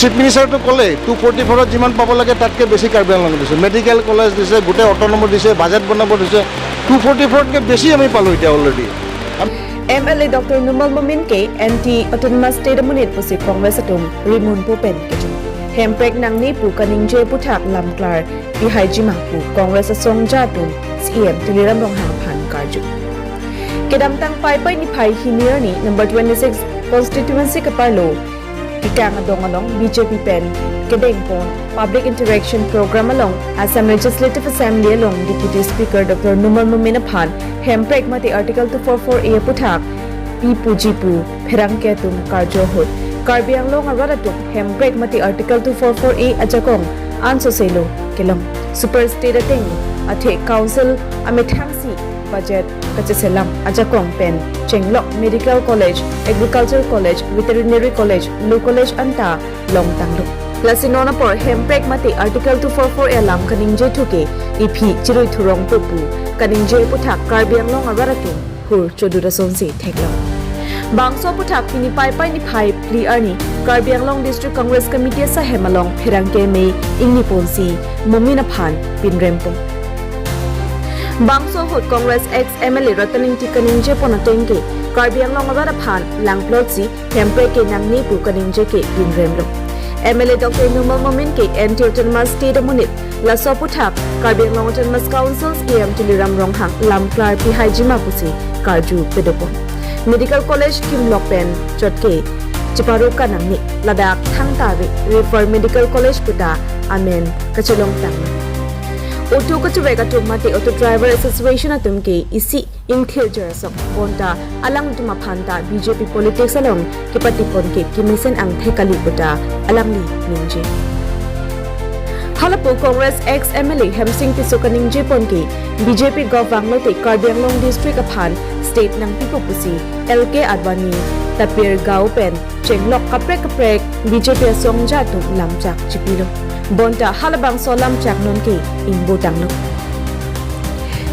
Chief মিনিষ্টাৰটো ক'লে 244ত যিমান পাব লাগে তাতকৈ বেছি কাৰ্বি আংলঙত দিছে, মেডিকেল কলেজ দিছে, গোটেই অট'নমাছ দিছে, বাজেট বনাব দিছে, 244তকৈ বেছি আমি পালোঁ এতিয়া already. MLA Dr. Momin ke anti-autonomous state munit pusi Congress atum rimun pu pen keju. Hemprek nang ni pu kaning je pu thak lam klar pi haiji ma pu Congress asong ja tum CM tuliram rong hang phan karju. Kedam tang pai pai ni phai hinir ni number 26 constituency ka parlo kikang adong along BJP pen kedeng pon public interaction program along Assam Legislative Assembly along Deputy Speaker Dr. Momin aphan Hemprek mati Article 244A puthak Pipu Pherang ke tum karjo hot Karbi Anglong aradatum Hemprek mati Article 244A ajakong anso selo kelong Super State ating athe Council amethangsi budget kacheselam ajakong pen Chenglok Medical College, Agricultural College, Veterinary College, Law College anta long tanglok Lasinona por Hemprek mati Article 244A lam kaningje thuke ipi chiroi thurong pupu kaningje puthak Karbi Anglong aradatum hur chodura sonsi theklong Bangso puthak pini pai ni phai pli arni Karbi Anglong District Congress Committee sa hemalong phirangke me ingni ponsi Momin aphan kapinrem pong Bangso hot Congress ex MLA Rataning Tikaninje ponatengke Karbi Anglong aphan langplot si Hemprek ke nangni pu kaninje ke kapinrem lo MLA Dr. Momin ke anti-autonomous state munit laso puthak Karbi Anglong Autonomous Council CM tuliram ronghang lamklar pi haijima pusi karju pedopon Medical College Kimlok pen chotke Chiparo kanamni Ladakh thangtawi refer Medical College puta amen kacholong tang Auto kachwega tumati auto driver association atumke isi ingthil jerasok bonta alang tuma phanta BJP politics along kipati ponke kimisen ang thekali puta alangli ninje Halapo Congress ex MLA Hemsing Tisukaning Ponke BJP Govanglote Karbi Anglong District aphan State nang Pipo Pusi LK Advani Tapir Gao Pen Chenglok kaprek BJP Songja tu lamchak chipilo Bonta halabang so lamchak nonke ingbo tanglo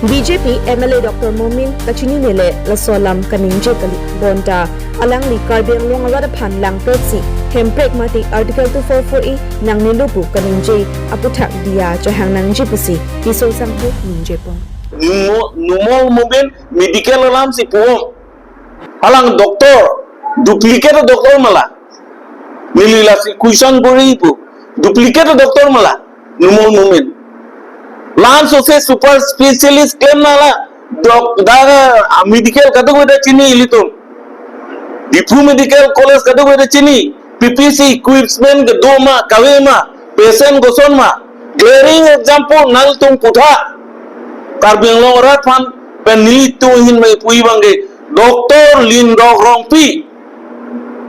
BJP MLA Dr. Momin kachini nele la solam kaninje kali bonta alangli Karbi Anglong aradaphan langtotsi Hemprek mati Article 244A nang nilupu kaninje aputhak dia johang nangji pusi piso sangbu ninje pong Numol Momin medical alam si puong alang doktor duplicate doktor mala milila si kuisan bori pu duplicate doktor mala Numol Momin lan so se super specialist claim nala daga medical kadu beda chini ilitum Dipu Medical College kadu beda chini PPC equipment ke doma kawema patient goson ma glaring example nal tum putha Karbi Anglong rat fan penili tu hin mai pui bange doktor lin dog rompi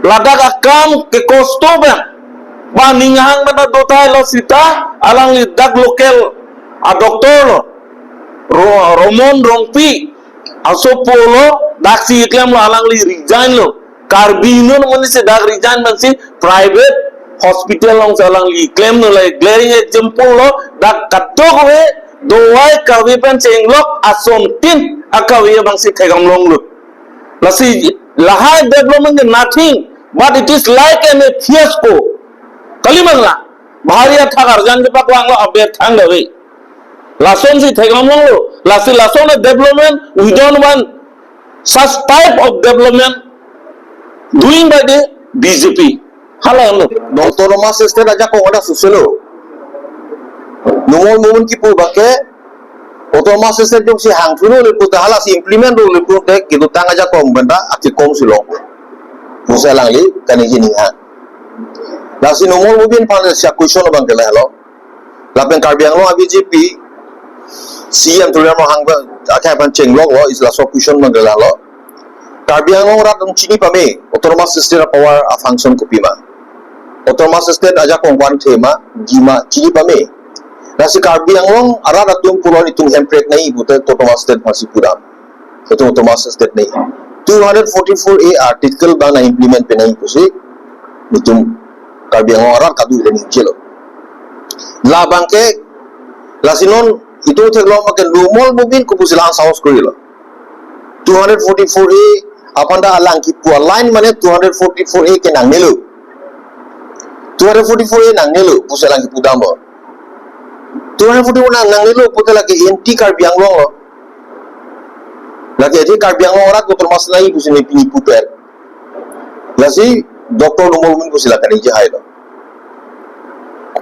ladak akam ke kosto ba ninghang mana dotai lo sita alang li dak local a doktor Romon rompi aso polo dak si iklam lo alang li resign lo Karbi nun mani se dak resign man si private hospital long salang li claim no like glaring example lo dak katok we doai kawi pen chenglok asom tin akawi bang si thegam long lo lasi lahai development nothing but it is like a fiasco kalimangla bhariya thagar jan de pakwang lo abe thang we lason si thegam long lo lasi lason development we don't want such type of development doing by the BJP halang lo Dr. Mas State aja ko ada suselo Numol Momin ki pu bake Autonomous State jong si hang thulo le pu hala si implement le pu tek gitu tang aja ko benda ati kom silo musalang li kaniji ninga la si Numol Momin pa sa question bang kala halo la pen Karbi Anglong BJP CM tuliam hang ba akai pan chenglok lo is la so question bang kala halo Karbi Anglong rat ng chini pa me Autonomous State power a function kupima Autonomous State aja ko kwan thema gima chini pa me Nasi Karbi Anglong arad atum pulon itung Hemprek nahi buta Autonomous State masih puram itu Autonomous State nahi 244A article bang na implement pe nahi pusi itung Karbi Anglong arad kadu ile ni jelo la bangke lasinon itu theglo maken Numol Momin kupusilang saus korilo 244A apanda alang ki pu line mane 244A ke nang nelu 244 ye nang nelo pusala ki pudamo 244 nang nelo putala ki anti karbiang lo lagi aja karbiang lo ora ko termas nai pusini pini puper lasi doktor Numal Momin pusila kan ije hai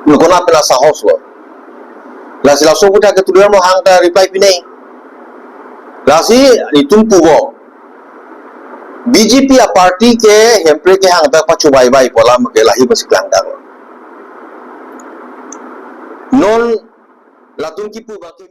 lo kona pela sahos lo lasi langsung puta ke tuduhan mo hang ta reply pinai lasi itumpu bo BJP a party ke hempre ke hang ta pachu bai bai pola ke lahi basiklang dang non latun ki pu ba ke